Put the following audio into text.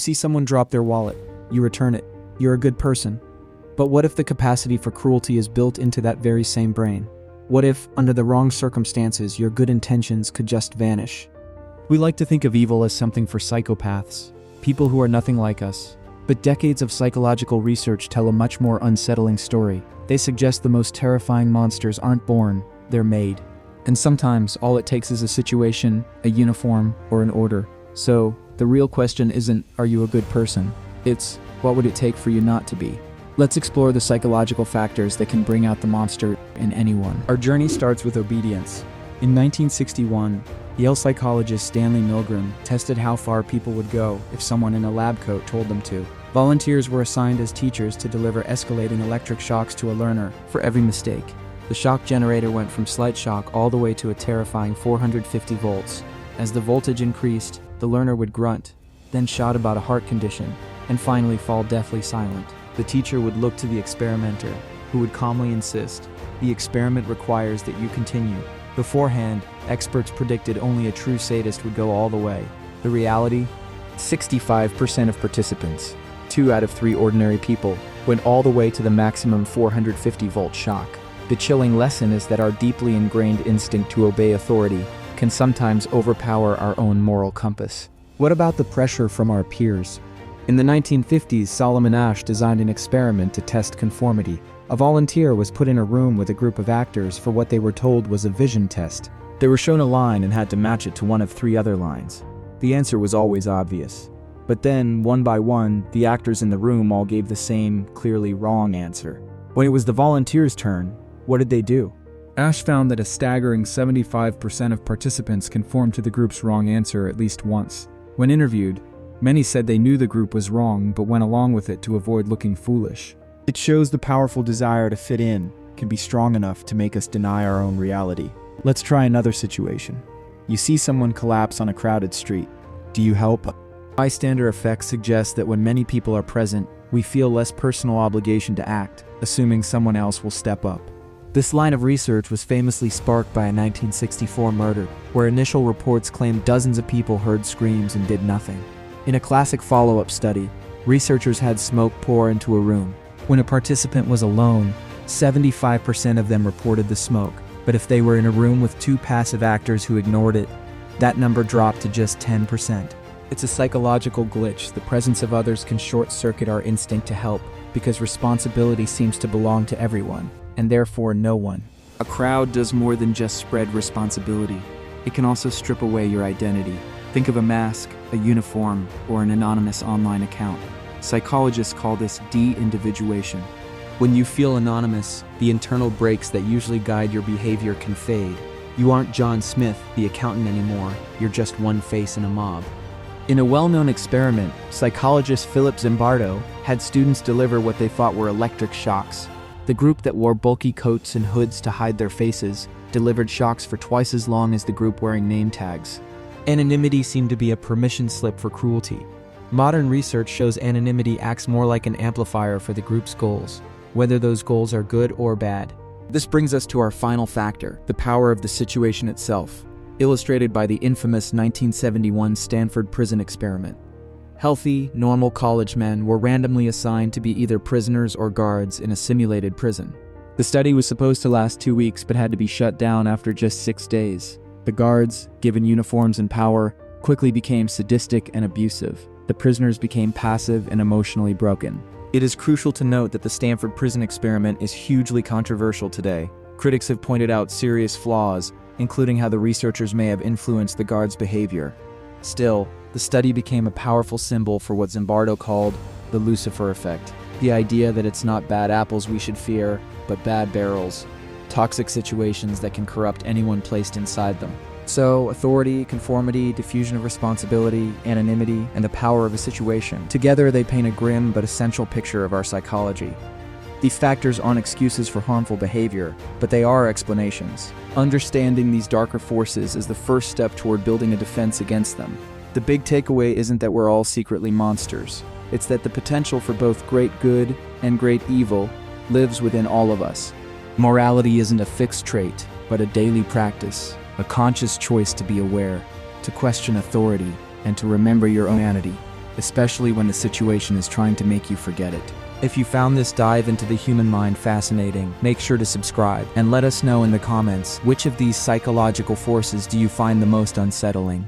See someone drop their wallet, you return it. You're a good person. But what if the capacity for cruelty is built into that very same brain? What if, under the wrong circumstances, your good intentions could just vanish? We like to think of evil as something for psychopaths, people who are nothing like us. But decades of psychological research tell a much more unsettling story. They suggest the most terrifying monsters aren't born, they're made. And sometimes all it takes is a situation, a uniform, or an order. So, the real question isn't, are you a good person? It's, what would it take for you not to be? Let's explore the psychological factors that can bring out the monster in anyone. Our journey starts with obedience. In 1961, Yale psychologist Stanley Milgram tested how far people would go if someone in a lab coat told them to. Volunteers were assigned as teachers to deliver escalating electric shocks to a learner for every mistake. The shock generator went from slight shock all the way to a terrifying 450 volts. As the voltage increased, the learner would grunt, then shout about a heart condition, and finally fall deathly silent. The teacher would look to the experimenter, who would calmly insist, "The experiment requires that you continue." Beforehand, experts predicted only a true sadist would go all the way. The reality? 65% of participants, 2 out of 3 ordinary people, went all the way to the maximum 450-volt shock. The chilling lesson is that our deeply ingrained instinct to obey authority can sometimes overpower our own moral compass. What about the pressure from our peers? In the 1950s, Solomon Asch designed an experiment to test conformity. A volunteer was put in a room with a group of actors for what they were told was a vision test. They were shown a line and had to match it to one of 3 other lines. The answer was always obvious. But then, one by one, the actors in the room all gave the same, clearly wrong answer. When it was the volunteers' turn, what did they do? Asch found that a staggering 75% of participants conformed to the group's wrong answer at least once. When interviewed, many said they knew the group was wrong but went along with it to avoid looking foolish. It shows the powerful desire to fit in can be strong enough to make us deny our own reality. Let's try another situation. You see someone collapse on a crowded street. Do you help? Bystander effect suggests that when many people are present, we feel less personal obligation to act, assuming someone else will step up. This line of research was famously sparked by a 1964 murder, where initial reports claimed dozens of people heard screams and did nothing. In a classic follow-up study, researchers had smoke pour into a room. When a participant was alone, 75% of them reported the smoke, but if they were in a room with 2 passive actors who ignored it, that number dropped to just 10%. It's a psychological glitch. The presence of others can short-circuit our instinct to help, because responsibility seems to belong to everyone, and therefore no one. A crowd does more than just spread responsibility. It can also strip away your identity. Think of a mask, a uniform, or an anonymous online account. Psychologists call this de-individuation. When you feel anonymous, the internal brakes that usually guide your behavior can fade. You aren't John Smith, the accountant anymore. You're just one face in a mob. In a well-known experiment, psychologist Philip Zimbardo had students deliver what they thought were electric shocks. The group that wore bulky coats and hoods to hide their faces delivered shocks for twice as long as the group wearing name tags. Anonymity seemed to be a permission slip for cruelty. Modern research shows anonymity acts more like an amplifier for the group's goals, whether those goals are good or bad. This brings us to our final factor, the power of the situation itself, illustrated by the infamous 1971 Stanford prison experiment. Healthy, normal college men were randomly assigned to be either prisoners or guards in a simulated prison. The study was supposed to last 2 weeks but had to be shut down after just 6 days. The guards, given uniforms and power, quickly became sadistic and abusive. The prisoners became passive and emotionally broken. It is crucial to note that the Stanford prison experiment is hugely controversial today. Critics have pointed out serious flaws, including how the researchers may have influenced the guards' behavior. Still, the study became a powerful symbol for what Zimbardo called the Lucifer effect, the idea that it's not bad apples we should fear, but bad barrels, toxic situations that can corrupt anyone placed inside them. So, authority, conformity, diffusion of responsibility, anonymity, and the power of a situation. Together, they paint a grim but essential picture of our psychology. These factors aren't excuses for harmful behavior, but they are explanations. Understanding these darker forces is the first step toward building a defense against them. The big takeaway isn't that we're all secretly monsters. It's that the potential for both great good and great evil lives within all of us. Morality isn't a fixed trait, but a daily practice, a conscious choice to be aware, to question authority, and to remember your own humanity. especially when the situation is trying to make you forget it. If you found this dive into the human mind fascinating, make sure to subscribe and let us know in the comments which of these psychological forces do you find the most unsettling.